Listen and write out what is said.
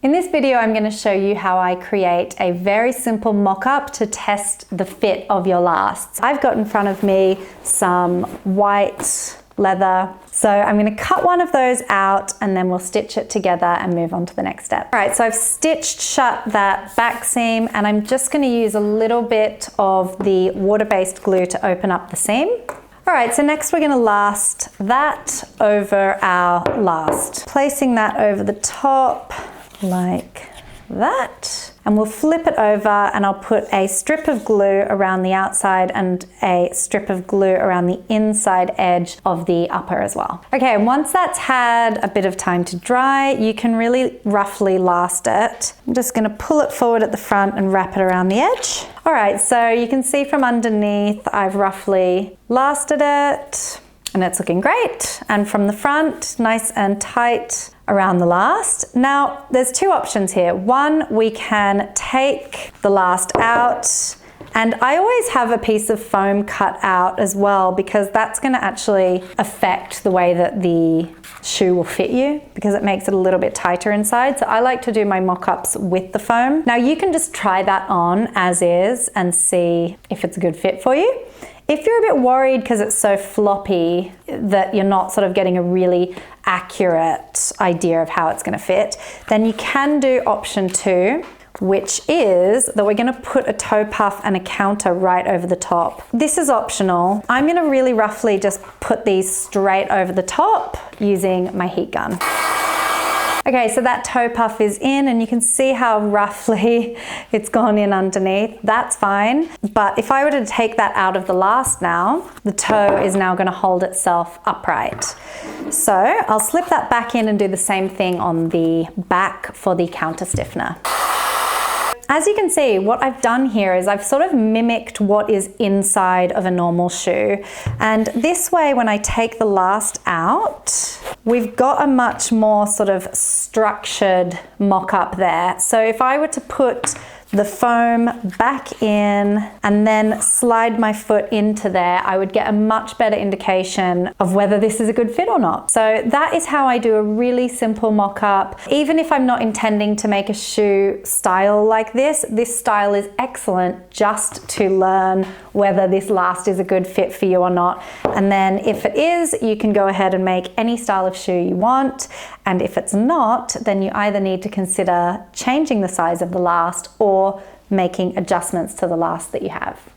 In this video, I'm going to show you how I create a very simple mock-up to test the fit of your lasts. I've got in front of me some white leather. So I'm going to cut one of those out and then we'll stitch it together and move on to the next step. All right, so I've stitched shut that back seam and I'm just going to use a little bit of the water-based glue to open up the seam. All right, so next we're going to last that over our last. Placing that over the top like that. And we'll flip it over and I'll put a strip of glue around the outside and a strip of glue around the inside edge of the upper as well. Okay, and once that's had a bit of time to dry, you can really roughly last it. I'm just gonna pull it forward at the front and wrap it around the edge. All right, so you can see from underneath, I've roughly lasted it and it's looking great. And from the front, nice and tight around the last. Now, there's two options here. One, we can take the last out, and I always have a piece of foam cut out as well because that's going to actually affect the way that the shoe will fit you because it makes it a little bit tighter inside. So I like to do my mock-ups with the foam. Now you can just try that on as is and see if it's a good fit for you. If you're a bit worried because it's so floppy that you're not sort of getting a really accurate idea of how it's going to fit, then you can do option 2, which is that we're going to put a toe puff and a counter right over the top. This is optional. I'm going to really roughly just put these straight over the top using my heat gun. Okay, so that toe puff is in and you can see how roughly it's gone in underneath. That's fine. But if I were to take that out of the last now, the toe is now going to hold itself upright. So I'll slip that back in and do the same thing on the back for the counter stiffener. As you can see, what I've done here is I've sort of mimicked what is inside of a normal shoe. And this way, when I take the last out, we've got a much more sort of structured mock-up there. So if I were to put the foam back in and then slide my foot into there, I would get a much better indication of whether this is a good fit or not. So that is how I do a really simple mock-up. Even if I'm not intending to make a shoe style like this style is excellent just to learn whether this last is a good fit for you or not. And then if it is, you can go ahead and make any style of shoe you want. And if it's not, then you either need to consider changing the size of the last or making adjustments to the last that you have.